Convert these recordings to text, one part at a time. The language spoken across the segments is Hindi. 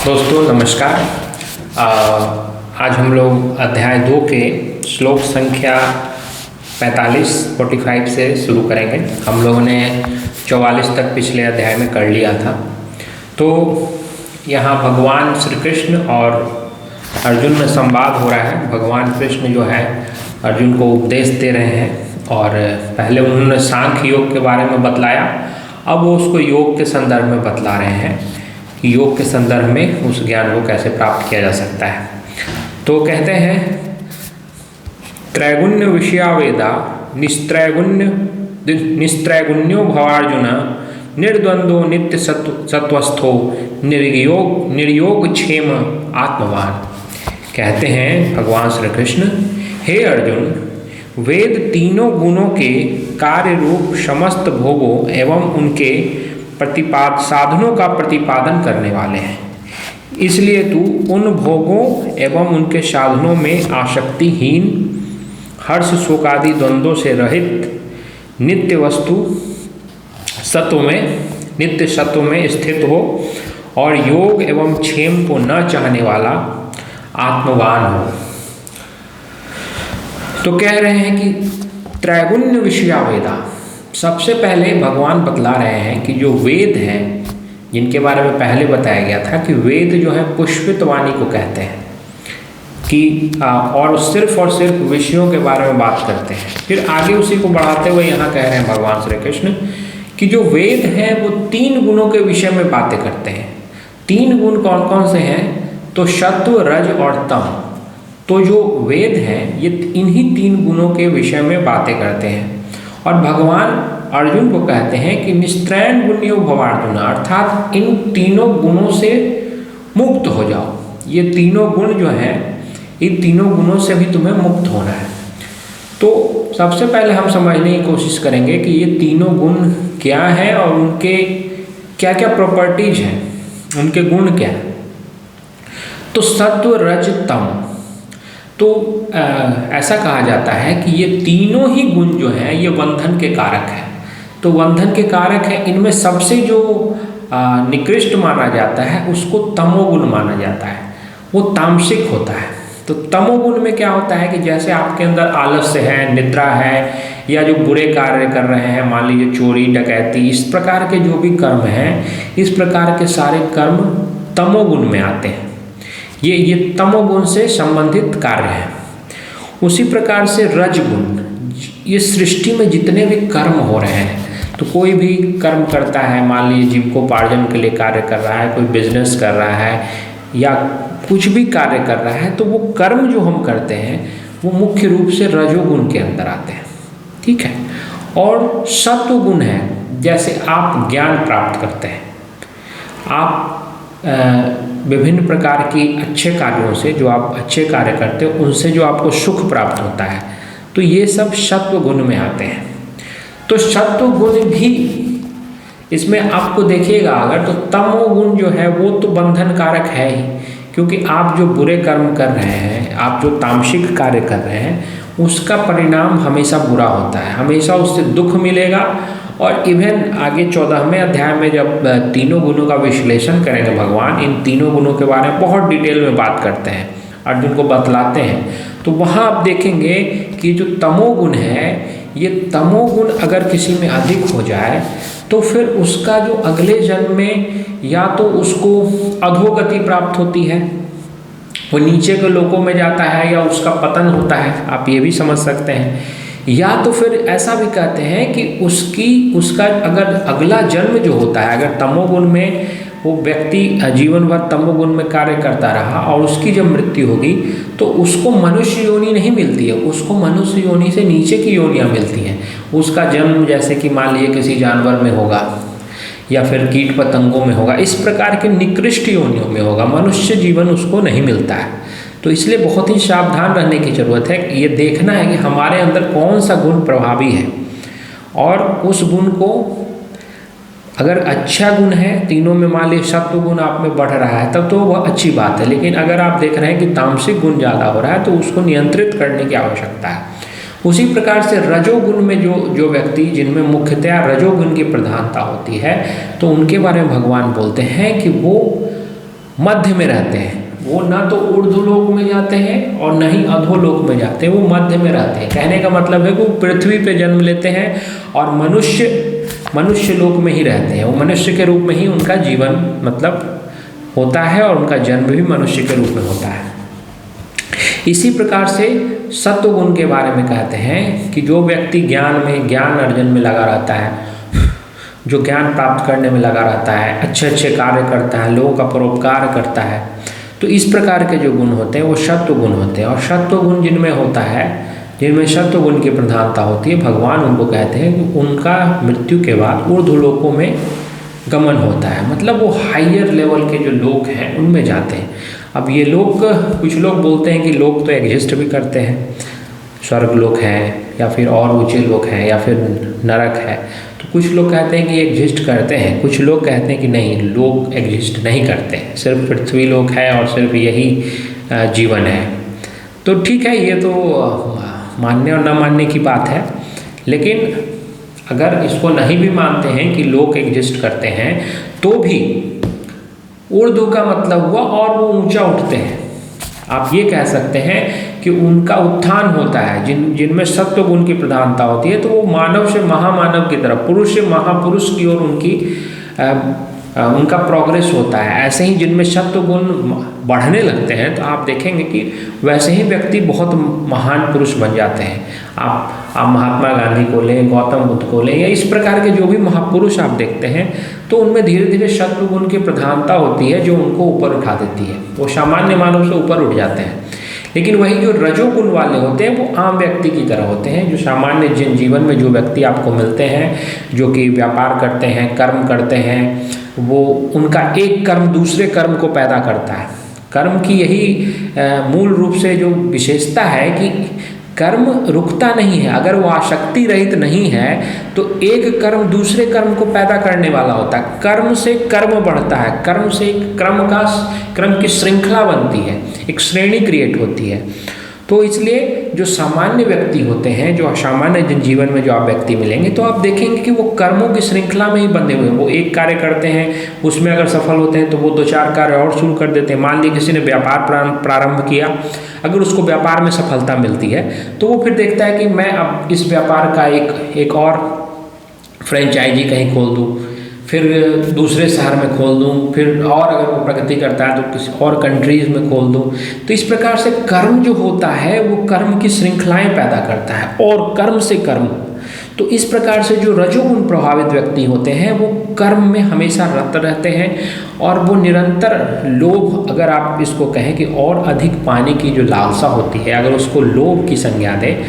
दोस्तों नमस्कार। आज हम लोग अध्याय 2 के श्लोक संख्या 45 से शुरू करेंगे। हम लोगों ने 44 तक पिछले अध्याय में कर लिया था। तो यहाँ भगवान श्री कृष्ण और अर्जुन में संवाद हो रहा है। भगवान कृष्ण जो है अर्जुन को उपदेश दे रहे हैं और पहले उन्होंने सांख्य योग के बारे में बतलाया, अब वो उसको योग के संदर्भ में बतला रहे हैं कि योग के संदर्भ में उस ज्ञान को कैसे प्राप्त किया जा सकता है। तो कहते हैं त्रैगुण्य विषया वेदा निस्त्रैगुण्यो भवार्जुन निर्द्वंद्वो नित्य सत्वस्थो निर्योग क्षेम आत्मवान। कहते हैं भगवान श्री कृष्ण, हे अर्जुन, वेद तीनों गुणों के कार्य रूप समस्त भोगों एवं उनके साधनों का प्रतिपादन करने वाले हैं। इसलिए तू उन भोगों एवं उनके साधनों में आसक्तिहीन, हर्ष शोक आदि द्वंद्वों से रहित नित्य सत्व में स्थित हो और योग एवं क्षेम को न चाहने वाला आत्मवान हो। तो कह रहे हैं कि त्रैगुण्य विषया वेदा, सबसे पहले भगवान बतला रहे हैं कि जो वेद हैं, जिनके बारे में पहले बताया गया था कि वेद जो है पुष्पित वाणी को कहते हैं कि और सिर्फ विषयों के बारे में बात करते हैं। फिर आगे उसी को बढ़ाते हुए यहाँ कह रहे हैं भगवान श्री कृष्ण कि जो वेद हैं वो 3 गुणों के विषय में बातें करते हैं। 3 गुण कौन कौन से हैं? तो सत्व, रज और तम। तो जो वेद हैं ये इन्हीं 3 गुणों के विषय में बातें करते हैं। और भगवान अर्जुन को कहते हैं कि निस्त्रैण गुण्यो भवार्जुन, अर्थात इन तीनों गुणों से मुक्त हो जाओ। ये तीनों गुण जो हैं, इन तीनों गुणों से भी तुम्हें मुक्त होना है। तो सबसे पहले हम समझने की कोशिश करेंगे कि ये तीनों गुण क्या हैं और उनके क्या क्या प्रॉपर्टीज हैं, उनके गुण क्या हैं। तो सत्व, रज, तम, तो ऐसा कहा जाता है कि ये तीनों ही गुण जो हैं ये बंधन के कारक हैं। तो बंधन के कारक है, इनमें सबसे जो निकृष्ट माना जाता है उसको तमोगुण माना जाता है। वो तामसिक होता है। तो तमोगुण में क्या होता है कि जैसे आपके अंदर आलस्य है, निद्रा है, या जो बुरे कार्य कर रहे हैं, मान लीजिए चोरी, डकैती, इस प्रकार के जो भी कर्म हैं, इस प्रकार के सारे कर्म तमोगुण में आते हैं। ये तमोगुण से संबंधित कार्य है। उसी प्रकार से रजगुण, ये सृष्टि में जितने भी कर्म हो रहे हैं, तो कोई भी कर्म करता है, मान लीजिए जीविकोपार्जन के लिए कार्य कर रहा है, कोई बिजनेस कर रहा है या कुछ भी कार्य कर रहा है, तो वो कर्म जो हम करते हैं वो मुख्य रूप से रजोगुण के अंदर आते हैं। ठीक है। और सत्वगुण है, जैसे आप ज्ञान प्राप्त करते हैं, आप विभिन्न प्रकार की अच्छे कार्यों से, जो आप अच्छे कार्य करते हो उनसे जो आपको सुख प्राप्त होता है, तो ये सब सत्व गुण में आते हैं। तो सत्व गुण भी इसमें आपको देखिएगा अगर, तो तमोगुण जो है वो तो बंधन कारक है ही, क्योंकि आप जो बुरे कर्म कर रहे हैं, आप जो तामसिक कार्य कर रहे हैं, उसका परिणाम हमेशा बुरा होता है, हमेशा उससे दुख मिलेगा। और इवन आगे 14वें अध्याय में जब तीनों गुणों का विश्लेषण करेंगे भगवान, इन तीनों गुणों के बारे में बहुत डिटेल में बात करते हैं, अर्जुन को बतलाते हैं। तो वहाँ आप देखेंगे कि जो तमोगुण है, ये तमोगुण अगर किसी में अधिक हो जाए तो फिर उसका जो अगले जन्म में या तो उसको अधोगति प्राप्त होती है, वो नीचे के लोकों में जाता है, या उसका पतन होता है, आप ये भी समझ सकते हैं। या तो फिर ऐसा भी कहते हैं कि उसका अगर अगला जन्म जो होता है, अगर तमोगुण में वो व्यक्ति जीवन भर तमोगुण में कार्य करता रहा और उसकी जब मृत्यु होगी तो उसको मनुष्य योनि नहीं मिलती है, उसको मनुष्य योनि से नीचे की योनियाँ मिलती हैं। उसका जन्म जैसे कि मान लीजिए किसी जानवर में होगा या फिर कीट पतंगों में होगा, इस प्रकार के निकृष्ट योनियों में होगा, मनुष्य जीवन उसको नहीं मिलता है। तो इसलिए बहुत ही सावधान रहने की ज़रूरत है। ये देखना है कि हमारे अंदर कौन सा गुण प्रभावी है, और उस गुण को अगर अच्छा गुण है, तीनों में मान लीजिए सत्व गुण आप में बढ़ रहा है, तब तो वह अच्छी बात है। लेकिन अगर आप देख रहे हैं कि तामसिक गुण ज़्यादा हो रहा है, तो उसको नियंत्रित करने की आवश्यकता है। उसी प्रकार से रजोगुण में जो व्यक्ति जिनमें मुख्यतया रजोगुण की प्रधानता होती है, तो उनके बारे में भगवान बोलते हैं कि वो मध्य में रहते हैं। वो ना तो ऊर्ध्वलोक में जाते हैं और न ही अधोलोक में जाते हैं, वो मध्य में रहते हैं। कहने का मतलब है कि वो पृथ्वी पे जन्म लेते हैं और मनुष्य लोक में ही रहते हैं। वो मनुष्य के रूप में ही उनका जीवन मतलब होता है और उनका जन्म भी मनुष्य के रूप में होता है। इसी प्रकार से सत्व गुण के बारे में कहते हैं कि जो व्यक्ति ज्ञान अर्जन में लगा रहता है, जो ज्ञान प्राप्त करने में लगा रहता है, अच्छे अच्छे कार्य करता है, लोगों का परोपकार करता है, तो इस प्रकार के जो गुण होते हैं वो सत्व गुण होते हैं। और सत्व गुण जिनमें होता है, जिनमें सत्व गुण की प्रधानता होती है, भगवान उनको कहते हैं कि उनका मृत्यु के बाद ऊर्ध्वलोकों में गमन होता है। मतलब वो हायर लेवल के जो लोग हैं उनमें जाते हैं। अब ये लोग, कुछ लोग बोलते हैं कि लोग तो एग्जिस्ट भी करते हैं, स्वर्ग लोक है या फिर और ऊंचे लोक हैं या फिर नरक है। तो कुछ लोग कहते हैं कि एग्जिस्ट करते हैं, कुछ लोग कहते हैं कि नहीं, लोग एग्जिस्ट नहीं करते हैं, सिर्फ पृथ्वी लोक है और सिर्फ यही जीवन है। तो ठीक है, ये तो मानने और न मानने की बात है। लेकिन अगर इसको नहीं भी मानते हैं कि लोग एग्जिस्ट करते हैं, तो भी ऊर्ध्व का मतलब हुआ और वो ऊंचा उठते हैं। आप ये कह सकते हैं कि उनका उत्थान होता है, जिनमें सत्व गुण की प्रधानता होती है, तो वो मानव से महामानव की तरफ, पुरुष से महापुरुष की ओर उनका प्रोग्रेस होता है। ऐसे ही जिनमें सत्व गुण बढ़ने लगते हैं तो आप देखेंगे कि वैसे ही व्यक्ति बहुत महान पुरुष बन जाते हैं। आप महात्मा गांधी को लें, गौतम बुद्ध को लें, या इस प्रकार के जो भी महापुरुष आप देखते हैं, तो उनमें धीरे धीरे सत्व गुण की प्रधानता होती है जो उनको ऊपर उठा देती है। वो सामान्य मानव से ऊपर उठ जाते हैं। लेकिन वही जो रजोगुण वाले होते हैं वो आम व्यक्ति की तरह होते हैं, जो सामान्य जीवन में जो व्यक्ति आपको मिलते हैं, जो कि व्यापार करते हैं, कर्म करते हैं, वो उनका एक कर्म दूसरे कर्म को पैदा करता है। कर्म की यही मूल रूप से जो विशेषता है कि कर्म रुकता नहीं है। अगर वो आसक्ति रहित नहीं है तो एक कर्म दूसरे कर्म को पैदा करने वाला होता है। कर्म से कर्म बढ़ता है, कर्म से एक क्रम की श्रृंखला बनती है, एक श्रेणी क्रिएट होती है। तो इसलिए जो सामान्य व्यक्ति होते हैं, जो असामान्य जीवन में जो आप व्यक्ति मिलेंगे, तो आप देखेंगे कि वो कर्मों की श्रृंखला में ही बंधे हुए हैं। वो एक कार्य करते हैं, उसमें अगर सफल होते हैं तो वो 2-4 कार्य और शुरू कर देते हैं। मान लीजिए किसी ने व्यापार प्रारंभ किया, अगर उसको व्यापार में सफलता मिलती है तो वो फिर देखता है कि मैं अब इस व्यापार का एक और फ्रेंचाइजी कहीं खोल दूँ, फिर दूसरे शहर में खोल दूँ, फिर और अगर वो प्रगति करता है तो किसी और कंट्रीज़ में खोल दूँ। तो इस प्रकार से कर्म जो होता है वो कर्म की श्रृंखलाएं पैदा करता है, और कर्म से कर्म। तो इस प्रकार से जो रजोगुण प्रभावित व्यक्ति होते हैं वो कर्म में हमेशा रत रहते हैं, और वो निरंतर लोभ, अगर आप इसको कहें कि और अधिक पाने की जो लालसा होती है, अगर उसको लोभ की संज्ञा दें,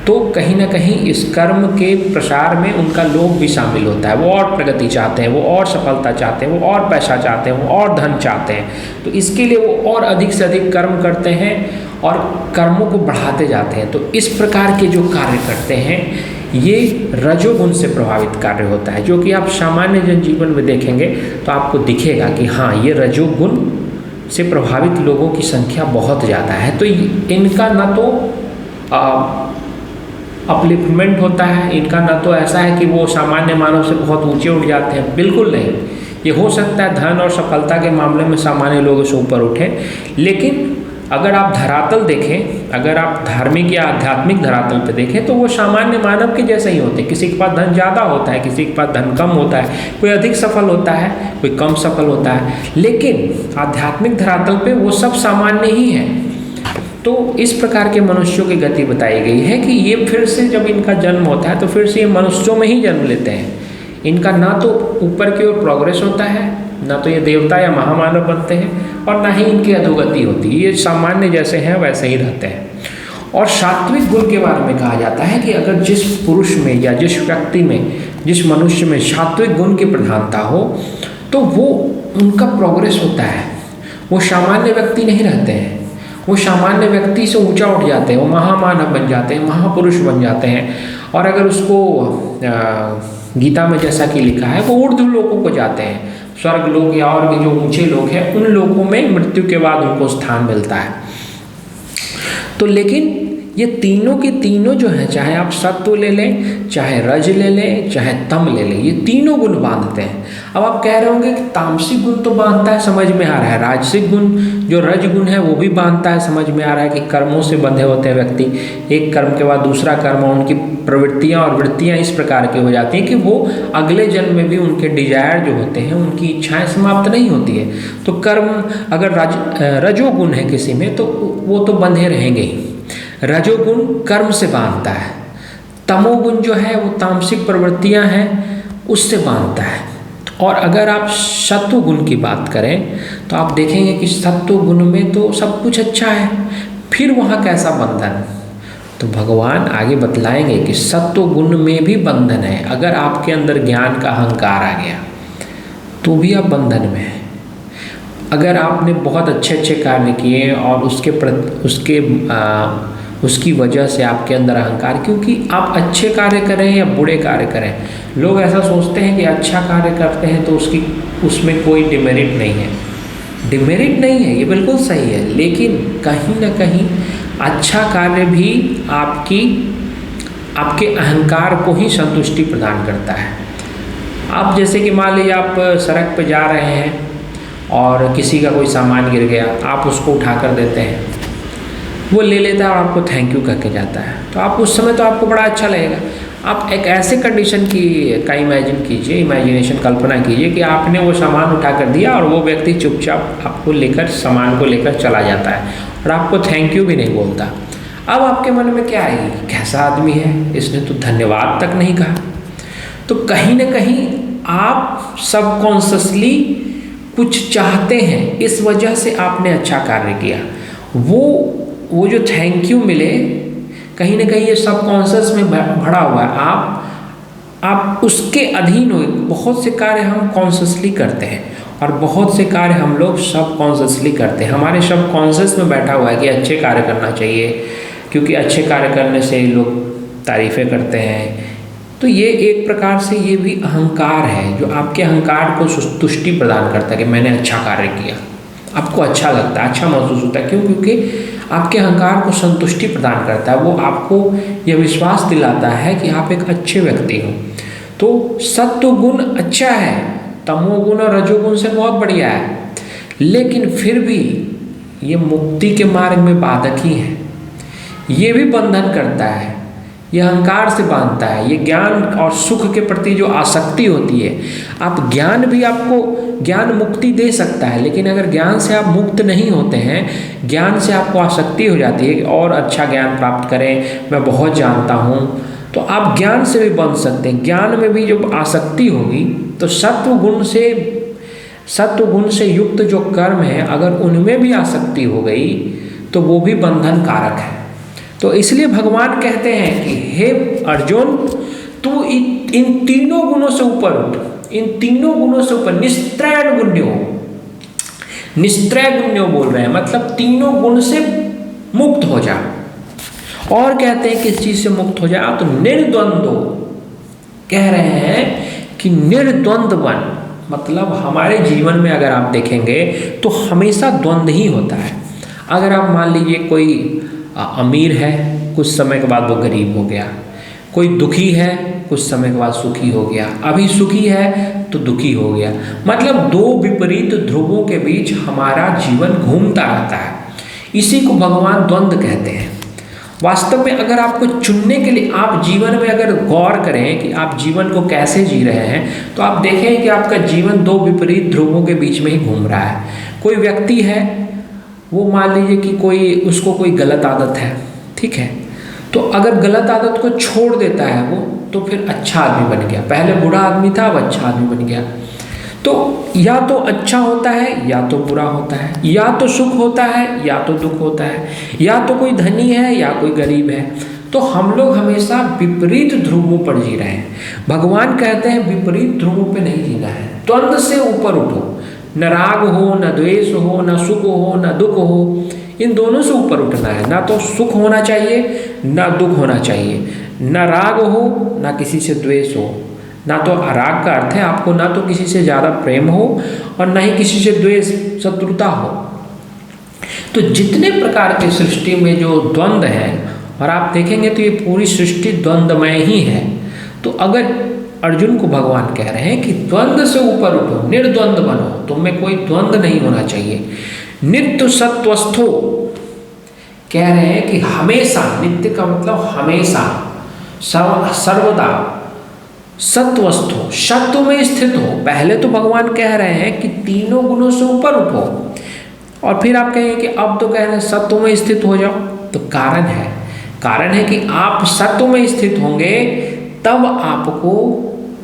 तो कहीं ना कहीं इस कर्म के प्रसार में उनका लोभ भी शामिल होता है। वो और प्रगति चाहते हैं, वो और सफलता चाहते हैं, वो और पैसा चाहते हैं, वो और धन चाहते हैं। तो इसके लिए वो और अधिक से अधिक कर्म करते हैं और कर्मों को बढ़ाते जाते हैं। तो इस प्रकार के जो कार्य करते हैं ये रजोगुण से प्रभावित कार्य होता है, जो कि आप सामान्य जनजीवन में देखेंगे तो आपको दिखेगा कि हाँ, ये रजोगुण से प्रभावित लोगों की संख्या बहुत ज़्यादा है। तो इनका न तो अपलिफ्टमेंट होता है, इनका न तो ऐसा है कि वो सामान्य मानव से बहुत ऊंचे उठ जाते हैं, बिल्कुल नहीं। ये हो सकता है धन और सफलता के मामले में सामान्य लोगों से ऊपर उठें, लेकिन अगर आप धरातल देखें, अगर आप धार्मिक या आध्यात्मिक धरातल पे देखें, तो वो सामान्य मानव के जैसे ही होते हैं। किसी के पास धन ज़्यादा होता है, किसी के पास धन कम होता है, कोई अधिक सफल होता है, कोई कम सफल होता है, लेकिन आध्यात्मिक धरातल पे वो सब सामान्य ही है। तो इस प्रकार के मनुष्यों की गति बताई गई है कि ये फिर से जब इनका जन्म होता है तो फिर से ये मनुष्यों में ही जन्म लेते हैं। इनका ना तो ऊपर की ओर प्रोग्रेस होता है, ना तो ये देवता या महामानव बनते हैं, और ना ही इनकी अधोगति होती है। ये सामान्य जैसे हैं वैसे ही रहते हैं। और सात्विक गुण के बारे में कहा जाता है कि अगर जिस पुरुष में या जिस व्यक्ति में, जिस मनुष्य में सात्विक गुण की प्रधानता हो, तो वो उनका प्रोग्रेस होता है। वो सामान्य व्यक्ति नहीं रहते हैं, वो सामान्य व्यक्ति से ऊंचा उठ जाते हैं, वो महामानव बन जाते हैं, महापुरुष बन जाते हैं। और अगर उसको गीता में जैसा कि लिखा है, वो ऊर्ध्व लोकों को जाते हैं, स्वर्ग लोक या और भी जो ऊंचे लोग हैं उन लोगों में मृत्यु के बाद उनको स्थान मिलता है। तो लेकिन ये तीनों की तीनों जो है, चाहे आप सत्व ले लें, चाहे रज ले लें, चाहे तम ले लें, ये तीनों गुण बांधते हैं। अब आप कह रहे होंगे कि तामसिक गुण तो बांधता है, समझ में आ रहा है, राजसिक गुण जो रज गुण है वो भी बांधता है, समझ में आ रहा है कि कर्मों से बंधे होते हैं व्यक्ति, एक कर्म के बाद दूसरा कर्म, उनकी प्रवृत्तियाँ और वृत्तियाँ इस प्रकार की हो जाती हैं कि वो अगले जन्म में भी उनके डिजायर जो होते हैं, उनकी इच्छाएं समाप्त नहीं होती है। तो कर्म अगर रजोगुण है किसी में तो वो तो बंधे रहेंगे ही, रजोगुण कर्म से बांधता है, तमोगुण जो है वो तामसिक प्रवृत्तियां हैं उससे बांधता है। और अगर आप सत्व गुण की बात करें तो आप देखेंगे कि सत्व गुण में तो सब कुछ अच्छा है, फिर वहाँ कैसा बंधन, तो भगवान आगे बतलाएंगे कि सत्व गुण में भी बंधन है। अगर आपके अंदर ज्ञान का अहंकार आ गया तो भी आप बंधन में हैं। अगर आपने बहुत अच्छे अच्छे कार्य किए और उसकी वजह से आपके अंदर अहंकार, क्योंकि आप अच्छे कार्य करें या बुरे कार्य करें, लोग ऐसा सोचते हैं कि अच्छा कार्य करते हैं तो उसमें कोई डिमेरिट नहीं है। डिमेरिट नहीं है, ये बिल्कुल सही है, लेकिन कहीं ना कहीं अच्छा कार्य भी आपके अहंकार को ही संतुष्टि प्रदान करता है। आप जैसे कि मान लीजिए आप सड़क पर जा रहे हैं और किसी का कोई सामान गिर गया, आप उसको उठा कर देते हैं, वो ले लेता है और आपको थैंक यू कह के जाता है, तो आप उस समय तो आपको बड़ा अच्छा लगेगा। आप एक ऐसे कंडीशन का इमेजिन कीजिए, इमेजिनेशन कल्पना कीजिए कि आपने वो सामान उठा कर दिया और वो व्यक्ति चुपचाप आपको लेकर सामान को लेकर चला जाता है और आपको थैंक यू भी नहीं बोलता। अब आपके मन में क्या आएगी, कैसा आदमी है, इसने तो धन्यवाद तक नहीं कहा। तो कहीं ना कहीं आप सबकॉन्शियसली कुछ चाहते हैं, इस वजह से आपने अच्छा कार्य किया, वो जो थैंक यू मिले, कहीं ना कहीं ये सबकॉन्शियस में भरा हुआ है। आप उसके अधीन हो। बहुत से कार्य हम कॉन्शियसली करते हैं और बहुत से कार्य हम लोग सबकॉन्शियसली करते हैं। हमारे सबकॉन्शियस में बैठा हुआ है कि अच्छे कार्य करना चाहिए, क्योंकि अच्छे कार्य करने से लोग तारीफ़ें करते हैं। तो ये एक प्रकार से ये भी अहंकार है, जो आपके अहंकार को तुष्टि प्रदान करता है कि मैंने अच्छा कार्य किया, आपको अच्छा लगता है, अच्छा महसूस होता है। क्यों? क्योंकि आपके अहंकार को संतुष्टि प्रदान करता है, वो आपको यह विश्वास दिलाता है कि आप एक अच्छे व्यक्ति हो। तो सत्व गुण अच्छा है, तमोगुण और रजोगुण से बहुत बढ़िया है, लेकिन फिर भी ये मुक्ति के मार्ग में बाधक ही है। ये भी बंधन करता है, यह अहंकार से बांधता है। ये ज्ञान और सुख के प्रति जो आसक्ति होती है, आप ज्ञान भी आपको ज्ञान मुक्ति दे सकता है, लेकिन अगर ज्ञान से आप मुक्त नहीं होते हैं, ज्ञान से आपको आसक्ति हो जाती है और अच्छा ज्ञान प्राप्त करें, मैं बहुत जानता हूँ, तो आप ज्ञान से भी बंध सकते हैं। ज्ञान में भी जब आसक्ति होगी तो सत्व गुण से युक्त जो कर्म है, अगर उनमें भी आसक्ति हो गई तो वो भी बंधन कारक है। तो इसलिए भगवान कहते हैं कि हे अर्जुन, तू इन तीनों गुणों से ऊपर उठ, इन तीनों गुणों से ऊपर, निस्त्रय गुण्यो बोल रहे हैं, मतलब तीनों गुण से मुक्त हो जा। और कहते हैं किस चीज से मुक्त हो जा, तो निर्द्वंद्व कह रहे हैं कि निर्द्वंद्व बन, मतलब हमारे जीवन में अगर आप देखेंगे तो हमेशा द्वंद्व ही होता है। अगर आप मान लीजिए कोई अमीर है, कुछ समय के बाद वो गरीब हो गया, कोई दुखी है, कुछ समय के बाद सुखी हो गया, अभी सुखी है तो दुखी हो गया, मतलब दो विपरीत ध्रुवों के बीच हमारा जीवन घूमता रहता है। इसी को भगवान द्वंद्व कहते हैं। वास्तव में अगर आपको चुनने के लिए, आप जीवन में अगर गौर करें कि आप जीवन को कैसे जी रहे हैं, तो आप देखें कि आपका जीवन दो विपरीत ध्रुवों के बीच में ही घूम रहा है। कोई व्यक्ति है, वो मान लीजिए कि उसको कोई गलत आदत है, ठीक है, तो अगर गलत आदत को छोड़ देता है वो, तो फिर अच्छा आदमी बन गया। पहले बुरा आदमी था, अब अच्छा आदमी बन गया। तो या तो अच्छा होता है या तो बुरा होता है, या तो सुख होता है या तो दुख होता है, या तो कोई धनी है या कोई गरीब है। तो हम लोग हमेशा विपरीत ध्रुवों पर जी रहे हैं। भगवान कहते हैं विपरीत ध्रुवों पर नहीं जीना है, द्वंद्व से ऊपर उठो। न राग हो, न द्वेष हो, न सुख हो, न दुख हो, इन दोनों से ऊपर उठना है। ना तो सुख होना चाहिए, ना दुख होना चाहिए, ना राग हो, ना किसी से द्वेष हो। ना तो राग का अर्थ है आपको ना तो किसी से ज़्यादा प्रेम हो और ना ही किसी से द्वेष, शत्रुता हो। तो जितने प्रकार के सृष्टि में जो द्वंद्व है और आप देखेंगे तो ये पूरी सृष्टि द्वंद्वमय ही है। तो अगर अर्जुन को भगवान कह रहे हैं कि द्वंद्व से ऊपर उठो, निर्द्वंद बनो, तुम में कोई द्वंद्व नहीं होना चाहिए, नित्य सत्वस्थो, कह रहे हैं कि हमेशा, नित्य का मतलब हमेशा, सर्वदा, सत्वस्थो, सत्व में स्थित हो। पहले तो भगवान कह रहे हैं कि तीनों गुणों से ऊपर उठो, और फिर आप कहेंगे कि अब तो कह रहे हैं सत्व में स्थित हो जाओ। तो कारण है कि आप सत्व में स्थित होंगे तब आपको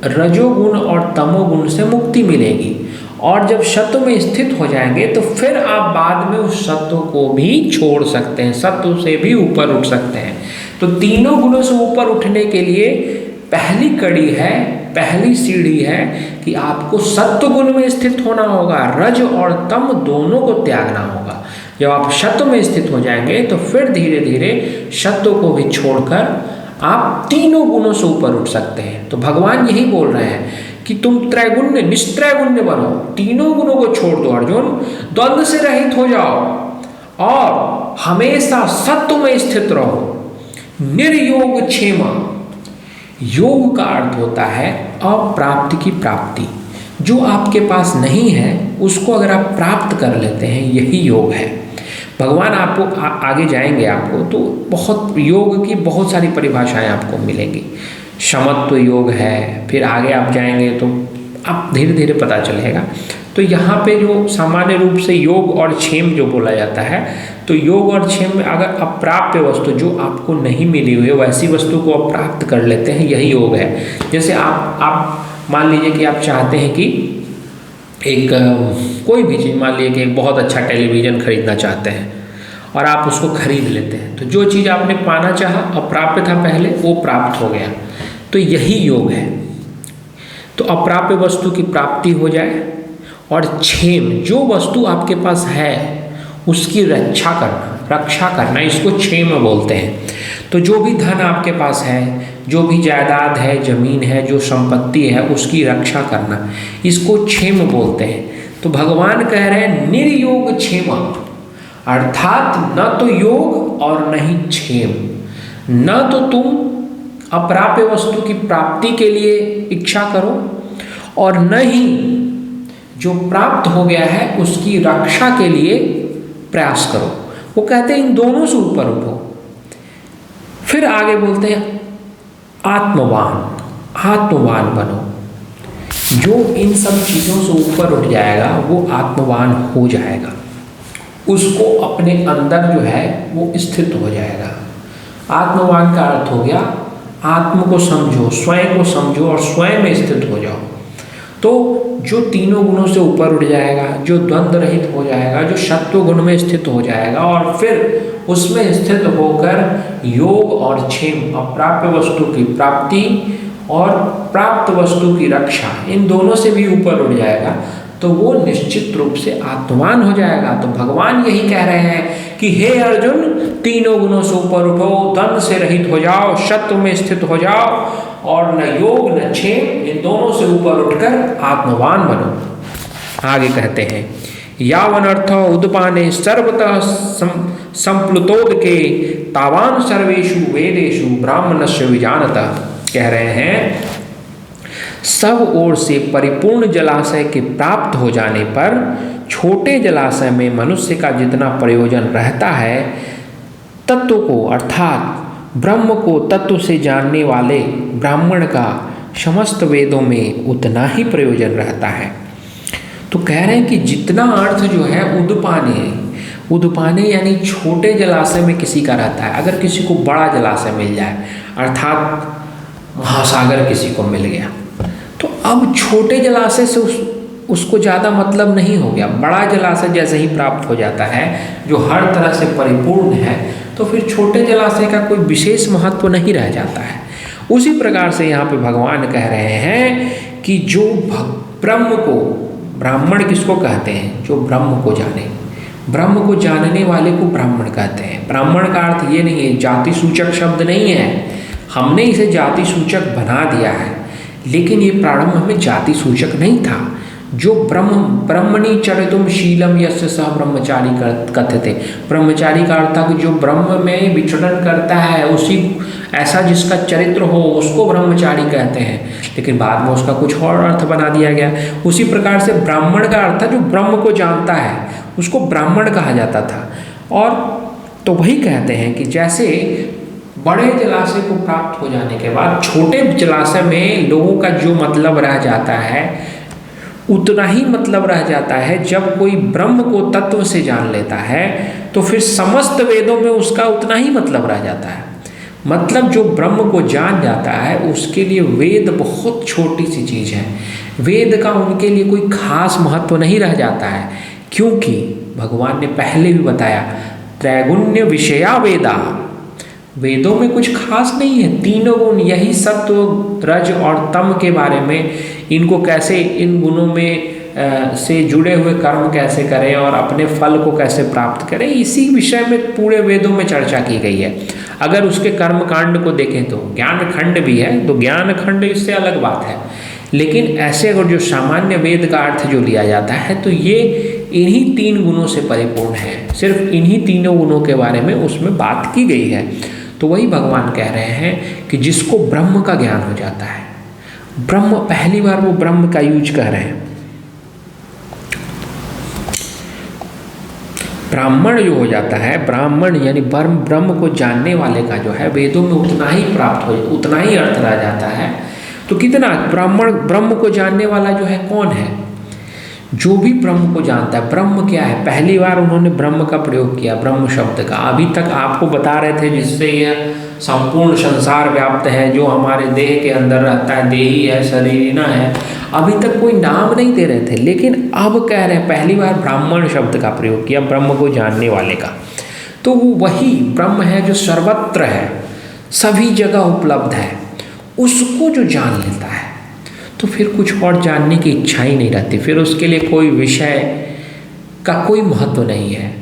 रजोगुण और तमोगुण से मुक्ति मिलेगी, और जब सत्व में स्थित हो जाएंगे तो फिर आप बाद में उस सत्व को भी छोड़ सकते हैं, सत्व से भी ऊपर उठ सकते हैं। तो तीनों गुणों से ऊपर उठने के लिए पहली कड़ी है, पहली सीढ़ी है कि आपको सत्व गुण में स्थित होना होगा, रज और तम दोनों को त्यागना होगा। जब आप सत्व में स्थित हो जाएंगे तो फिर धीरे धीरे सत्व को भी छोड़कर आप तीनों गुणों से ऊपर उठ सकते हैं। तो भगवान यही बोल रहे हैं कि तुम त्रैगुण्य निस्त्रैगुण्य बनो, तीनों गुणों को छोड़ दो अर्जुन, द्वंद्व से रहित हो जाओ और हमेशा सत्व में स्थित रहो। निर्योग क्षेमा, योग का अर्थ होता है अप्राप्ति की प्राप्ति। जो आपके पास नहीं है उसको अगर आप प्राप्त कर लेते हैं, यही योग है। भगवान आपको आगे जाएंगे, आपको तो बहुत योग की बहुत सारी परिभाषाएं आपको मिलेंगी। समत्व योग है, फिर आगे आप जाएंगे तो आप धीरे धीरे पता चलेगा। तो यहाँ पे जो सामान्य रूप से योग और क्षेम जो बोला जाता है, तो योग और क्षेम में अगर अप्राप्य वस्तु जो आपको नहीं मिली हुई है वैसी वस्तु को आप प्राप्त कर लेते हैं, यही योग है। जैसे आप मान लीजिए कि आप चाहते हैं कि एक कोई भी चीज़, मान लीजिए कि एक बहुत अच्छा टेलीविज़न खरीदना चाहते हैं और आप उसको खरीद लेते हैं, तो जो चीज़ आपने पाना चाहा, अप्राप्य था पहले, वो प्राप्त हो गया, तो यही योग है। तो अप्राप्य वस्तु की प्राप्ति हो जाए, और क्षेम, जो वस्तु आपके पास है उसकी रक्षा करना, इसको क्षेम बोलते हैं। तो जो भी धन आपके पास है, जो भी जायदाद है, जमीन है, जो संपत्ति है, उसकी रक्षा करना, इसको क्षेम बोलते हैं। तो भगवान कह रहे हैं निर्योग क्षेमा, अर्थात न तो योग और न ही क्षेम। न तो तुम अप्राप्य वस्तु की प्राप्ति के लिए इच्छा करो, और न ही जो प्राप्त हो गया है उसकी रक्षा के लिए प्रयास करो। वो कहते हैं इन दोनों से ऊपर उठो। फिर आगे बोलते हैं आत्मवान बनो। जो इन सब चीज़ों से ऊपर उठ जाएगा वो आत्मवान हो जाएगा, उसको अपने अंदर जो है वो स्थित हो जाएगा। आत्मवान का अर्थ हो गया आत्म को समझो, स्वयं को समझो और स्वयं में स्थित हो जाओ। तो जो तीनों गुणों से ऊपर उठ जाएगा, जो द्वंद्व रहित हो जाएगा, जो सत्व गुण में स्थित हो जाएगा, और फिर उसमें स्थित होकर योग और क्षेम, अप्राप्य वस्तु की प्राप्ति और प्राप्त वस्तु की रक्षा, इन दोनों से भी ऊपर उठ जाएगा, तो वो निश्चित रूप से आत्मवान हो जाएगा। तो भगवान यही कह रहे हैं कि हे अर्जुन, तीनों गुणों से ऊपर उठो, द्वंद्व से रहित हो जाओ, सत्व में स्थित हो जाओ, और न योग न क्षेम, इन दोनों से ऊपर उठकर आत्मवान बनो। आगे कहते हैं यावनर्थ उद्पाने सर्वतः संप्लुतोदके तावान सर्वेषु वेदेषु ब्राह्मणस्य विजानतः। कह रहे हैं सब ओर से परिपूर्ण जलाशय के प्राप्त हो जाने पर छोटे जलाशय में मनुष्य का जितना प्रयोजन रहता है, तत्व को अर्थात ब्रह्म को तत्व से जानने वाले ब्राह्मण का समस्त वेदों में उतना ही प्रयोजन रहता है। तो कह रहे हैं कि जितना अर्थ जो है उद्पाने यानी छोटे जलाशय में किसी का रहता है। अगर किसी को बड़ा जलाशय मिल जाए, अर्थात महासागर किसी को मिल गया, तो अब छोटे जलाशय से उसको ज़्यादा मतलब नहीं हो गया। बड़ा जलाशय जैसे ही प्राप्त हो जाता है जो हर तरह से परिपूर्ण है, तो फिर छोटे जलाशय का कोई विशेष महत्व नहीं रह जाता है। उसी प्रकार से यहाँ पे भगवान कह रहे हैं कि जो ब्रह्म को, ब्राह्मण किसको कहते हैं? जो ब्रह्म को जाने, ब्रह्म को जानने वाले को ब्राह्मण कहते हैं। ब्राह्मण का अर्थ ये नहीं है, जाति सूचक शब्द नहीं है, हमने इसे जाति सूचक बना दिया है, लेकिन ये प्रारंभ में जाति सूचक नहीं था। जो ब्रह्मणि चरितुम शीलम यस्य सह ब्रह्मचारी कथ्यते। ब्रह्मचारी का अर्थ था कि जो ब्रह्म में विचरण करता है, उसी ऐसा जिसका चरित्र हो उसको ब्रह्मचारी कहते हैं, लेकिन बाद में उसका कुछ और अर्थ बना दिया गया। उसी प्रकार से ब्राह्मण का अर्थ था जो ब्रह्म को जानता है, उसको ब्राह्मण कहा जाता था। और तो वही कहते हैं कि जैसे बड़े जलाशय को प्राप्त हो जाने के बाद छोटे जलाशय में लोगों का जो मतलब रह जाता है उतना ही मतलब रह जाता है, जब कोई ब्रह्म को तत्व से जान लेता है तो फिर समस्त वेदों में उसका उतना ही मतलब रह जाता है। मतलब जो ब्रह्म को जान जाता है उसके लिए वेद बहुत छोटी सी चीज़ है, वेद का उनके लिए कोई खास महत्व नहीं रह जाता है, क्योंकि भगवान ने पहले भी बताया त्रैगुण्य विषया वेदा, वेदों में कुछ खास नहीं है। तीनों गुण, यही सत्व रज और तम के बारे में, इनको कैसे, इन गुणों में से जुड़े हुए कर्म कैसे करें और अपने फल को कैसे प्राप्त करें, इसी विषय में पूरे वेदों में चर्चा की गई है। अगर उसके कर्म कांड को देखें तो ज्ञान खंड भी है, तो ज्ञान खंड इससे अलग बात है, लेकिन ऐसे अगर जो सामान्य वेद का अर्थ जो लिया जाता है तो ये इन्हीं 3 गुणों से परिपूर्ण है, सिर्फ इन्हीं तीनों गुणों के बारे में उसमें बात की गई है। तो वही भगवान कह रहे हैं कि जिसको ब्रह्म का ज्ञान हो जाता है, ब्रह्म, पहली बार वो ब्रह्म का यूज कर रहे हैं। ब्राह्मण जो हो जाता है, ब्राह्मण यानी ब्रह्म को जानने वाले का जो है वेदों में उतना ही प्राप्त हो, उतना ही अर्थ रह जाता है। तो कितना ब्रह्म को जानने वाला जो है कौन है? जो भी ब्रह्म को जानता है। ब्रह्म क्या है? पहली बार उन्होंने ब्रह्म का प्रयोग किया, ब्रह्म शब्द का। अभी तक आपको बता रहे थे जिससे यह संपूर्ण संसार व्याप्त है, जो हमारे देह के अंदर रहता है, देही है, शरीरिना है, अभी तक कोई नाम नहीं दे रहे थे, लेकिन अब कह रहे हैं पहली बार ब्राह्मण शब्द का प्रयोग किया, ब्रह्म को जानने वाले का। तो वो वही ब्रह्म है जो सर्वत्र है, सभी जगह उपलब्ध है, उसको जो जान लेता है तो फिर कुछ और जानने की इच्छा ही नहीं रहती, फिर उसके लिए कोई विषय का कोई महत्व नहीं है।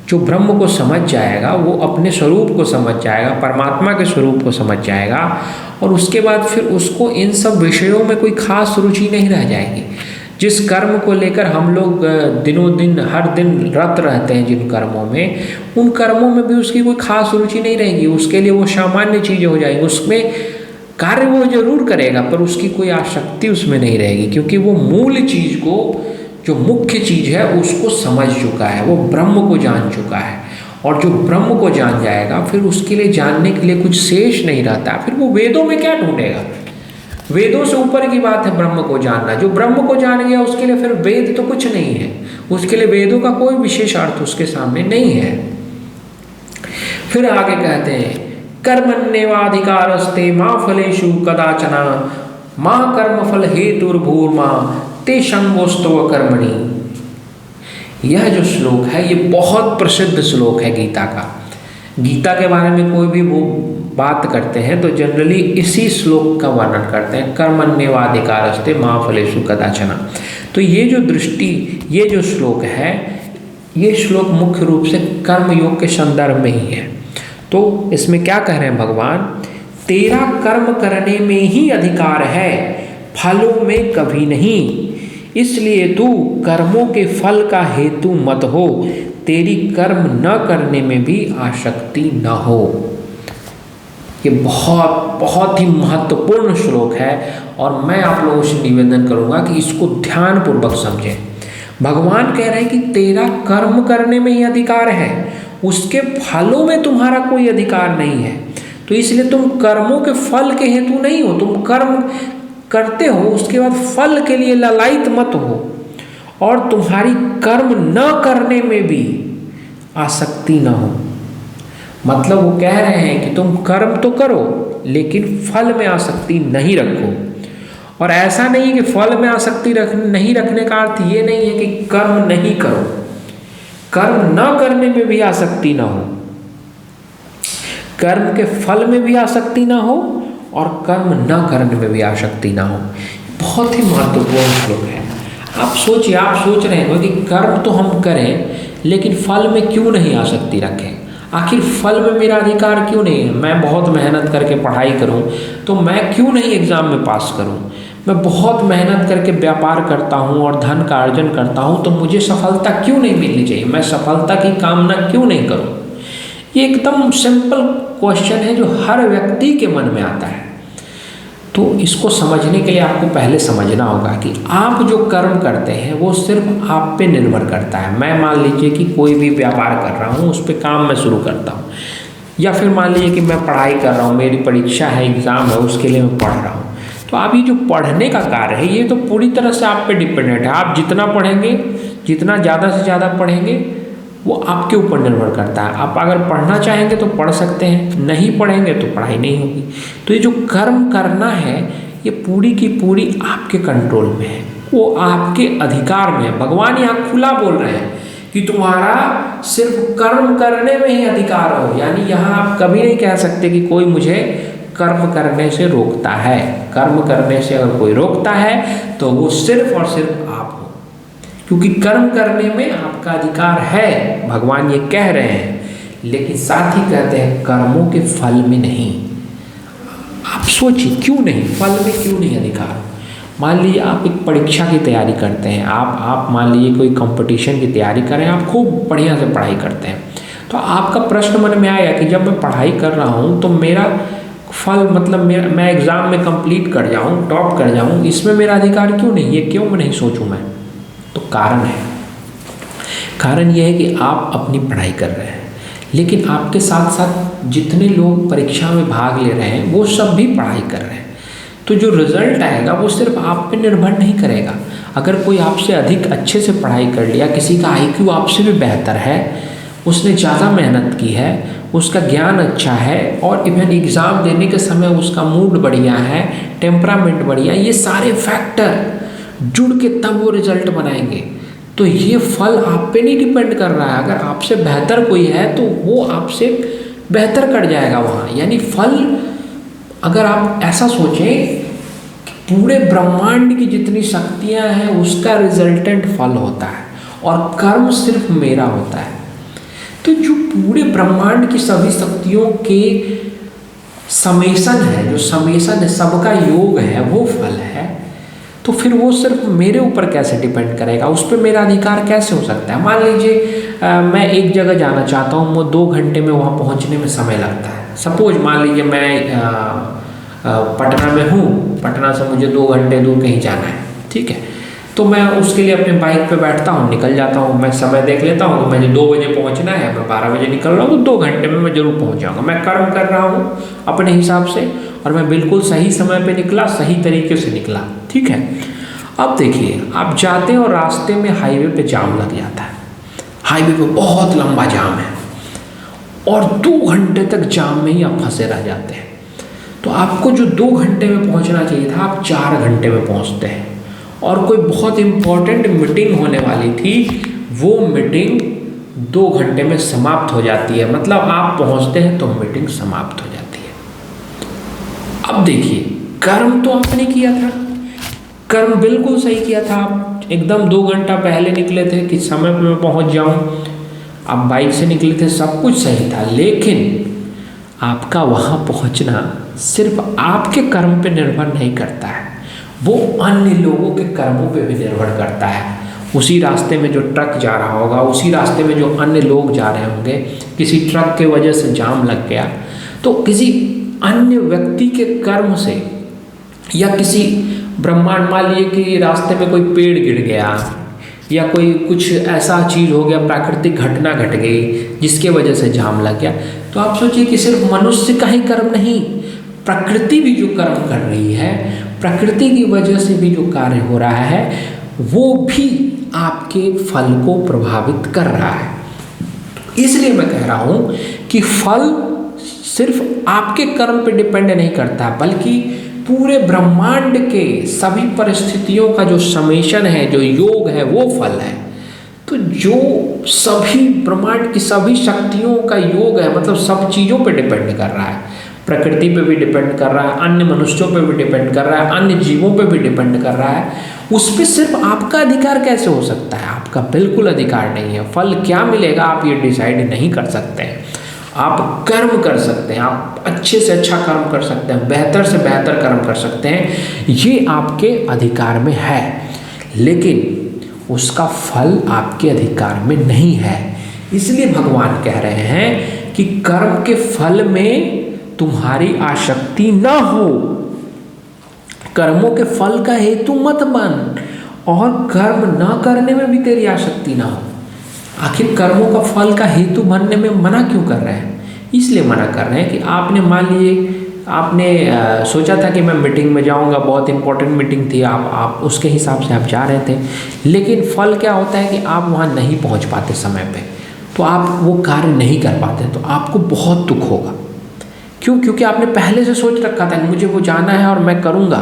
जो ब्रह्म को समझ जाएगा वो अपने स्वरूप को समझ जाएगा, परमात्मा के स्वरूप को समझ जाएगा, और उसके बाद फिर उसको इन सब विषयों में कोई खास रुचि नहीं रह जाएगी। जिस कर्म को लेकर हम लोग दिनों दिन हर दिन रत रहते हैं, जिन कर्मों में, उन कर्मों में भी उसकी कोई खास रुचि नहीं रहेगी, उसके लिए वो सामान्य चीज़ें हो जाएंगी। उसमें कार्य वो जरूर करेगा पर उसकी कोई आसक्ति उसमें नहीं रहेगी, क्योंकि वो मूल चीज़ को, जो मुख्य चीज़ है उसको समझ चुका है, वो ब्रह्म को जान चुका है। और जो ब्रह्म को जान जाएगा फिर उसके लिए जानने के लिए कुछ शेष नहीं रहता, फिर वो वेदों में क्या ढूंढेगा? वेदों से ऊपर की बात है ब्रह्म को जानना। जो ब्रह्म को जान गया उसके लिए फिर वेद तो कुछ नहीं है, उसके लिए वेदों का कोई विशेष अर्थ उसके सामने नहीं है। फिर आगे कहते हैं कर्मण्येवाधिकारस्ते मा फलेषु कदाचन मा कर्मफल हेतुर्भूर्मा ते संगोस्तव कर्मणि। यह जो श्लोक है ये बहुत प्रसिद्ध श्लोक है गीता का। गीता के बारे में कोई भी वो बात करते हैं तो जनरली इसी श्लोक का वर्णन करते हैं, कर्मण्येवाधिकारस्ते मा फलेषु कदाचन। तो ये जो दृष्टि, ये जो श्लोक है, ये श्लोक मुख्य रूप से कर्मयोग के संदर्भ में ही है। तो इसमें क्या कह रहे हैं भगवान? तेरा कर्म करने में ही अधिकार है, फलों में कभी नहीं, इसलिए तू कर्मों के फल का हेतु मत हो, तेरी कर्म न करने में भी आसक्ति न हो। ये बहुत बहुत ही महत्वपूर्ण श्लोक है और मैं आप लोगों से निवेदन करूंगा कि इसको ध्यानपूर्वक समझें। भगवान कह रहे हैं कि तेरा कर्म करने में ही अधिकार है, उसके फलों में तुम्हारा कोई अधिकार नहीं है। तो इसलिए तुम कर्मों के फल के हेतु नहीं हो, तुम कर्म करते हो उसके बाद फल के लिए ललायित मत हो, और तुम्हारी कर्म न करने में भी आसक्ति न हो। मतलब वो कह रहे हैं कि तुम कर्म तो करो लेकिन फल में आसक्ति नहीं रखो। और ऐसा नहीं कि फल में आसक्ति नहीं रखने का अर्थ ये नहीं है कि कर्म नहीं करो, कर्म न करने में भी आसक्ति ना हो, कर्म के फल में भी आसक्ति ना हो और कर्म न करने में भी आसक्ति ना हो। बहुत ही महत्वपूर्ण श्लोक है। आप सोचिए, आप सोच रहे हो कि कर्म तो हम करें लेकिन फल में क्यों नहीं आसक्ति रखें? आखिर फल में मेरा अधिकार क्यों नहीं है? मैं बहुत मेहनत करके पढ़ाई करूं तो मैं क्यों नहीं एग्ज़ाम में पास करूं? मैं बहुत मेहनत करके व्यापार करता हूँ और धन का अर्जन करता हूँ, तो मुझे सफलता क्यों नहीं मिलनी चाहिए, मैं सफलता की कामना क्यों नहीं करूँ। ये एकदम सिंपल क्वेश्चन है जो हर व्यक्ति के मन में आता है। तो इसको समझने के लिए आपको पहले समझना होगा कि आप जो कर्म करते हैं वो सिर्फ आप पे निर्भर करता है। मैं मान लीजिए कि कोई भी व्यापार कर रहा हूँ, उस पर काम मैं शुरू करता हूँ, या फिर मान लीजिए कि मैं पढ़ाई कर रहा हूँ, मेरी परीक्षा है, एग्ज़ाम है, उसके लिए मैं पढ़ रहा हूँ। तो आप ये जो पढ़ने का कार्य है, ये तो पूरी तरह से आप पे डिपेंडेंट है। आप जितना पढ़ेंगे, जितना ज़्यादा से ज़्यादा पढ़ेंगे, वो आपके ऊपर निर्भर करता है। आप अगर पढ़ना चाहेंगे तो पढ़ सकते हैं, नहीं पढ़ेंगे तो पढ़ाई नहीं होगी। तो ये जो कर्म करना है, ये पूरी की पूरी आपके कंट्रोल में है, वो आपके अधिकार में है। भगवान यहाँ खुला बोल रहे हैं कि तुम्हारा सिर्फ कर्म करने में ही अधिकार हो। यानी यहाँ आप कभी नहीं कह सकते कि कोई मुझे कर्म करने से रोकता है। कर्म करने से अगर कोई रोकता है तो वो सिर्फ और सिर्फ आप हो, क्योंकि कर्म करने में आपका अधिकार है, भगवान ये कह रहे हैं। लेकिन साथ ही कहते हैं कर्मों के फल में नहीं। आप सोचिए क्यों नहीं, फल में क्यों नहीं अधिकार। मान लीजिए आप एक परीक्षा की तैयारी करते हैं, आप मान लीजिए कोई कंपटीशन की तैयारी करें, आप खूब बढ़िया से पढ़ाई करते हैं, तो आपका प्रश्न मन में आएगा कि जब मैं पढ़ाई कर रहा हूँ तो मेरा फल, मतलब मैं एग्ज़ाम में कंप्लीट कर जाऊँ, टॉप कर जाऊँ, इसमें मेरा अधिकार क्यों नहीं, ये क्यों नहीं सोचूँ मैं। तो कारण है, कारण यह है कि आप अपनी पढ़ाई कर रहे हैं, लेकिन आपके साथ साथ जितने लोग परीक्षा में भाग ले रहे हैं वो सब भी पढ़ाई कर रहे हैं। तो जो रिजल्ट आएगा वो सिर्फ आप पे निर्भर नहीं करेगा। अगर कोई आपसे अधिक अच्छे से पढ़ाई कर लिया, किसी का IQ आपसे भी बेहतर है, उसने ज़्यादा मेहनत की है, उसका ज्ञान अच्छा है, और इवन एग्ज़ाम देने के समय उसका मूड बढ़िया है, टेम्परामेंट बढ़िया, ये सारे फैक्टर जुड़ के तब वो रिजल्ट बनाएंगे। तो ये फल आप पे नहीं डिपेंड कर रहा है। अगर आपसे बेहतर कोई है तो वो आपसे बेहतर कर जाएगा वहाँ। यानी फल, अगर आप ऐसा सोचें कि पूरे ब्रह्मांड की जितनी शक्तियाँ हैं उसका रिजल्टेंट फल होता है, और कर्म सिर्फ मेरा होता है। तो जो पूरे ब्रह्मांड की सभी शक्तियों के समेशन है, जो समेशन है, सबका योग है, वो फल है। तो फिर वो सिर्फ मेरे ऊपर कैसे डिपेंड करेगा, उस पर मेरा अधिकार कैसे हो सकता है। मान लीजिए मैं एक जगह जाना चाहता हूँ, वो 2 घंटे में वहाँ पहुँचने में समय लगता है। सपोज मान लीजिए मैं पटना में हूँ, पटना से मुझे 2 घंटे दूर कहीं जाना है, ठीक है। तो मैं उसके लिए अपने बाइक पे बैठता हूँ, निकल जाता हूँ। मैं समय देख लेता हूँ कि मुझे 2 बजे पहुँचना है, मैं 12 बजे निकल रहा हूँ, तो 2 घंटे में मैं जरूर पहुँच जाऊँगा। मैं कर्म कर रहा हूँ अपने हिसाब से, और मैं बिल्कुल सही समय पे निकला, सही तरीके से निकला, ठीक है। अब देखिए, आप जाते हैं और रास्ते में हाईवे पे जाम लग जाता है, हाईवे पे बहुत लंबा जाम है, और 2 घंटे तक जाम में ही आप फंसे रह जाते हैं। तो आपको जो 2 घंटे में पहुँचना चाहिए था, आप 4 घंटे में पहुँचते हैं। और कोई बहुत इम्पोर्टेंट मीटिंग होने वाली थी, वो मीटिंग 2 घंटे में समाप्त हो जाती है। मतलब आप पहुँचते हैं तो मीटिंग समाप्त हो जाती है। अब देखिए, कर्म तो आपने किया था, कर्म बिल्कुल सही किया था। आप एकदम 2 घंटा पहले निकले थे कि समय पर मैं पहुँच जाऊँ, आप बाइक से निकले थे, सब कुछ सही था। लेकिन आपका वहाँ पहुँचना सिर्फ आपके कर्म पे निर्भर नहीं करता है, वो अन्य लोगों के कर्मों पे भी निर्भर करता है। उसी रास्ते में जो ट्रक जा रहा होगा, उसी रास्ते में जो अन्य लोग जा रहे होंगे, किसी ट्रक के वजह से जाम लग गया, तो किसी अन्य व्यक्ति के कर्म से, या किसी ब्रह्मांड, मान लीजिए कि रास्ते में कोई पेड़ गिर गया, या कोई कुछ ऐसा चीज़ हो गया, प्राकृतिक घटना घट गई जिसके वजह से जाम लग गया, तो आप सोचिए कि सिर्फ मनुष्य का ही कर्म नहीं, प्रकृति भी जो कर्म कर रही है, प्रकृति की वजह से भी जो कार्य हो रहा है, वो भी आपके फल को प्रभावित कर रहा है। इसलिए मैं कह रहा हूँ कि फल सिर्फ आपके कर्म पे डिपेंड नहीं करता, बल्कि पूरे ब्रह्मांड के सभी परिस्थितियों का जो समेशन है, जो योग है, वो फल है। तो जो सभी ब्रह्मांड की सभी शक्तियों का योग है, मतलब सब चीज़ों पे डिपेंड कर रहा है। प्रकृति पे भी डिपेंड कर रहा है, अन्य मनुष्यों पे भी डिपेंड कर रहा है, अन्य जीवों पे भी डिपेंड कर रहा है। उस पर सिर्फ आपका अधिकार कैसे हो सकता है? आपका बिल्कुल अधिकार नहीं है। फल क्या मिलेगा आप ये डिसाइड नहीं कर सकते हैं। आप कर्म कर सकते हैं, आप अच्छे से अच्छा कर्म कर सकते हैं, बेहतर से बेहतर कर्म कर सकते हैं, ये आपके अधिकार में है, लेकिन उसका फल आपके अधिकार में नहीं है। इसलिए भगवान कह रहे हैं कि कर्म के फल में तुम्हारी आसक्ति ना हो, कर्मों के फल का हेतु मत बन, और कर्म ना करने में भी तेरी आसक्ति ना हो। आखिर कर्मों का फल का हेतु बनने में मना क्यों कर रहे हैं? इसलिए मना कर रहे हैं कि आपने मान लीजिए आपने सोचा था कि मैं मीटिंग में जाऊंगा, बहुत इंपॉर्टेंट मीटिंग थी, आप उसके हिसाब से आप जा रहे थे, लेकिन फल क्या होता है कि आप वहाँ नहीं पहुँच पाते समय पे, तो आप वो कार्य नहीं कर पाते, तो आपको बहुत दुख होगा। क्यों? क्योंकि आपने पहले से सोच रखा था कि मुझे वो जाना है और मैं करूँगा।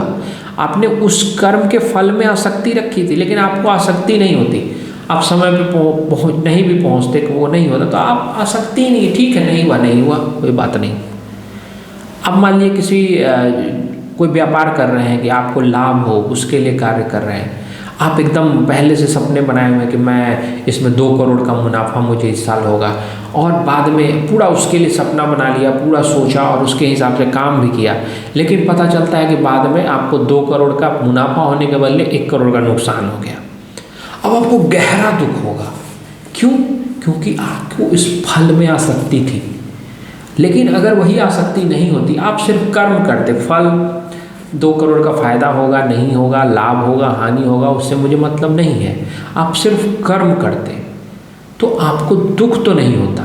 आपने उस कर्म के फल में आसक्ति रखी थी, लेकिन आपको आसक्ति नहीं होती, आप समय पे नहीं भी पहुँचते, कि वो नहीं होता, तो आप आसक्ति नहीं, ठीक है नहीं हुआ नहीं हुआ कोई बात नहीं। अब मान लीजिए किसी कोई व्यापार कर रहे हैं कि आपको लाभ हो, उसके लिए कार्य कर रहे हैं, आप एकदम पहले से सपने बनाए हुए हैं कि मैं इसमें 2 करोड़ का मुनाफा मुझे इस साल होगा, और बाद में पूरा उसके लिए सपना बना लिया, पूरा सोचा और उसके हिसाब से काम भी किया, लेकिन पता चलता है कि बाद में आपको 2 करोड़ का मुनाफा होने के बदले 1 करोड़ का नुकसान हो गया। अब आपको गहरा दुख होगा। क्यों? क्योंकि आपको इस फल में आसक्ति थी। लेकिन अगर वही आसक्ति नहीं होती, आप सिर्फ कर्म करते, फल 2 करोड़ का फायदा होगा नहीं होगा, लाभ होगा हानि होगा, उससे मुझे मतलब नहीं है, आप सिर्फ कर्म करते, तो आपको दुख तो नहीं होता।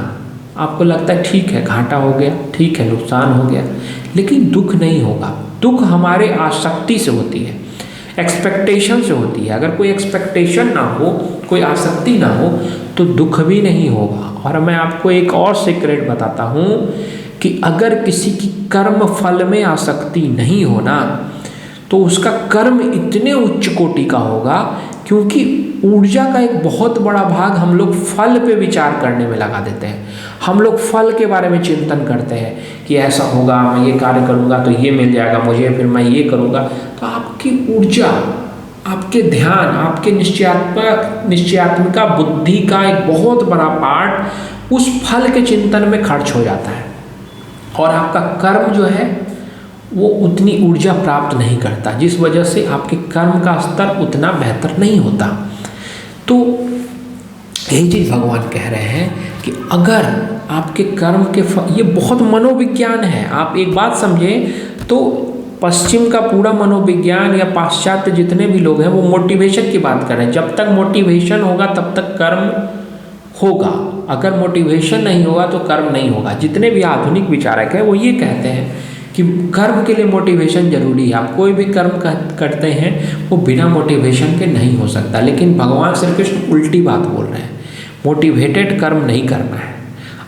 आपको लगता है ठीक है घाटा हो गया, ठीक है नुकसान हो गया, लेकिन दुख नहीं होगा। दुख हमारे आसक्ति से होती है, एक्सपेक्टेशन से होती है। अगर कोई एक्सपेक्टेशन ना हो, कोई आसक्ति ना हो, तो दुख भी नहीं होगा। और मैं आपको एक और सीक्रेट बताता हूँ कि अगर किसी की कर्म फल में आसक्ति नहीं होना, तो उसका कर्म इतने उच्च कोटि का होगा, क्योंकि ऊर्जा का एक बहुत बड़ा भाग हम लोग फल पे विचार करने में लगा देते हैं। हम लोग फल के बारे में चिंतन करते हैं कि ऐसा होगा, मैं ये कार्य करूँगा तो ये मिल जाएगा मुझे, फिर मैं ये करूँगा। तो आपकी ऊर्जा, आपके ध्यान, आपके निश्चयात्मिका बुद्धि का एक बहुत बड़ा पार्ट उस फल के चिंतन में खर्च हो जाता है, और आपका कर्म जो है वो उतनी ऊर्जा प्राप्त नहीं करता, जिस वजह से आपके कर्म का स्तर उतना बेहतर नहीं होता। तो यही चीज़ भगवान कह रहे हैं कि अगर आपके कर्म के ये बहुत मनोविज्ञान है। आप एक बात समझें तो पश्चिम का पूरा मनोविज्ञान या पाश्चात्य जितने भी लोग हैं वो मोटिवेशन की बात कर रहे हैं। जब तक मोटिवेशन होगा तब तक कर्म होगा, अगर मोटिवेशन नहीं होगा तो कर्म नहीं होगा। जितने भी आधुनिक विचारक हैं वो ये कहते हैं कि कर्म के लिए मोटिवेशन जरूरी है। आप कोई भी कर्म करते हैं वो बिना मोटिवेशन के नहीं हो सकता। लेकिन भगवान श्री कृष्ण उल्टी बात बोल रहे हैं, मोटिवेटेड कर्म नहीं करना है।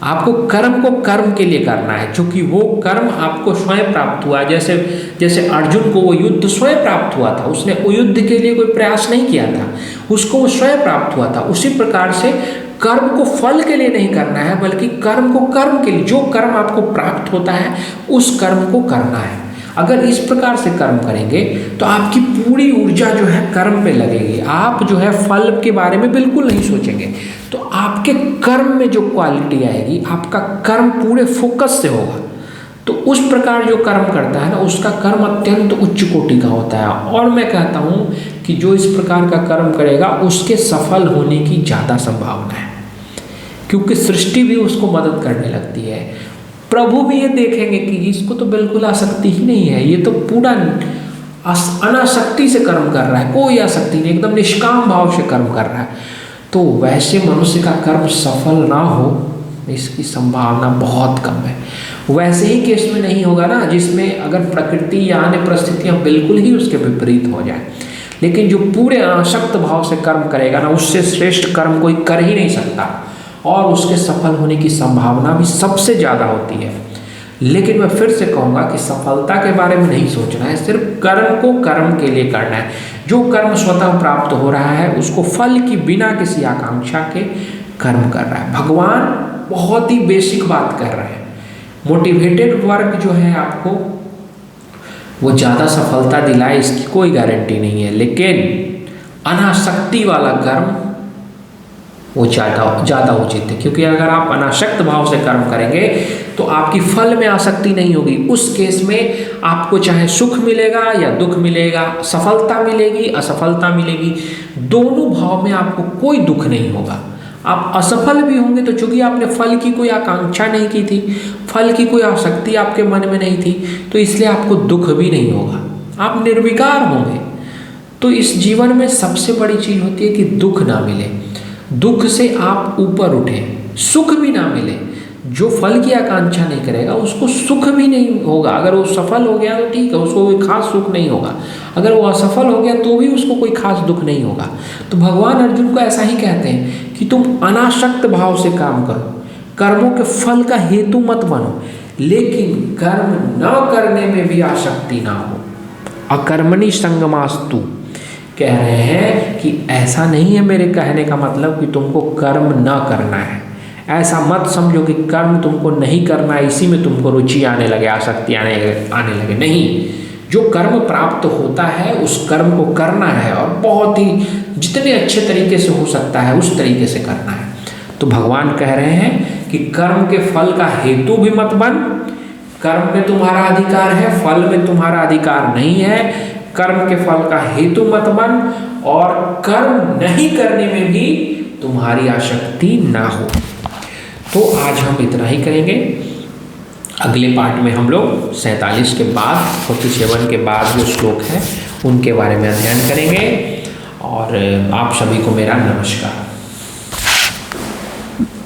आपको कर्म को कर्म के लिए करना है, क्योंकि वो कर्म आपको स्वयं प्राप्त हुआ। जैसे अर्जुन को वो युद्ध स्वयं प्राप्त हुआ था, उसने वो युद्ध के लिए कोई प्रयास नहीं किया था, उसको वो स्वयं प्राप्त हुआ था। उसी प्रकार से कर्म को फल के लिए नहीं करना है, बल्कि कर्म को कर्म के लिए, जो कर्म आपको प्राप्त होता है उस कर्म को करना है। अगर इस प्रकार से कर्म करेंगे तो आपकी पूरी ऊर्जा जो है कर्म पे लगेगी। आप जो है फल के बारे में बिल्कुल नहीं सोचेंगे, तो आपके कर्म में जो क्वालिटी आएगी, आपका कर्म पूरे फोकस से होगा। तो उस प्रकार जो कर्म करता है ना, उसका कर्म अत्यंत उच्च कोटि का होता है। और मैं कहता हूँ कि जो इस प्रकार का कर्म करेगा उसके सफल होने की ज़्यादा संभावना है, क्योंकि सृष्टि भी उसको मदद करने लगती है। प्रभु भी ये देखेंगे कि इसको तो बिल्कुल आसक्ति ही नहीं है, ये तो पूरा अनासक्ति से कर्म कर रहा है, कोई आसक्ति नहीं, एकदम निष्काम भाव से कर्म कर रहा है। तो वैसे मनुष्य का कर्म सफल ना हो इसकी संभावना बहुत कम है। वैसे ही केस में नहीं होगा ना, जिसमें अगर प्रकृति या अन्य परिस्थितियाँ बिल्कुल ही उसके विपरीत हो जाए। लेकिन जो पूरे अनासक्त भाव से कर्म करेगा ना, उससे श्रेष्ठ कर्म कोई कर ही नहीं सकता, और उसके सफल होने की संभावना भी सबसे ज़्यादा होती है। लेकिन मैं फिर से कहूँगा कि सफलता के बारे में नहीं सोचना है, सिर्फ कर्म को कर्म के लिए करना है। जो कर्म स्वतः प्राप्त हो रहा है उसको फल की बिना किसी आकांक्षा के कर्म कर रहा है। भगवान बहुत ही बेसिक बात कर रहे हैं। मोटिवेटेड वर्क जो है आपको वो ज़्यादा सफलता दिलाए इसकी कोई गारंटी नहीं है, लेकिन अनासक्ति वाला कर्म वो ज़्यादा उचित है। क्योंकि अगर आप अनासक्त भाव से कर्म करेंगे तो आपकी फल में आसक्ति नहीं होगी। उस केस में आपको चाहे सुख मिलेगा या दुख मिलेगा, सफलता मिलेगी असफलता मिलेगी, दोनों भाव में आपको कोई दुख नहीं होगा। आप असफल भी होंगे तो चूंकि आपने फल की कोई आकांक्षा नहीं की थी, फल की कोई आसक्ति आपके मन में नहीं थी, तो इसलिए आपको दुख भी नहीं होगा, आप निर्विकार होंगे। तो इस जीवन में सबसे बड़ी चीज़ होती है कि दुख ना मिले, दुख से आप ऊपर उठें। सुख भी ना मिले, जो फल की आकांक्षा नहीं करेगा उसको सुख भी नहीं होगा। अगर वो सफल हो गया तो ठीक है, उसको कोई खास सुख नहीं होगा। अगर वो असफल हो गया तो भी उसको कोई खास दुख नहीं होगा। तो भगवान अर्जुन को ऐसा ही कहते हैं कि तुम अनासक्त भाव से काम करो, कर्मों के फल का हेतु मत बनो, लेकिन कर्म न करने में भी आसक्ति ना हो। अकर्मणि संगमास्तु कह रहे हैं कि ऐसा नहीं है मेरे कहने का मतलब कि तुमको कर्म न करना है। ऐसा मत समझो कि कर्म तुमको नहीं करना है, इसी में तुमको रुचि आने लगे, आसक्ति आने लगे। नहीं, जो कर्म प्राप्त होता है उस कर्म को करना है और बहुत ही जितने अच्छे तरीके से हो सकता है उस तरीके से करना है। तो भगवान कह रहे हैं कि कर्म के फल का हेतु भी मत बन। कर्म में तुम्हारा अधिकार है, फल में तुम्हारा अधिकार नहीं है। कर्म के फल का हेतु मत बन और कर्म नहीं करने में भी तुम्हारी आसक्ति ना हो। तो आज हम इतना ही करेंगे। अगले पार्ट में हम लोग 47 के बाद 47 के बाद जो श्लोक हैं उनके बारे में अध्ययन करेंगे। और आप सभी को मेरा नमस्कार।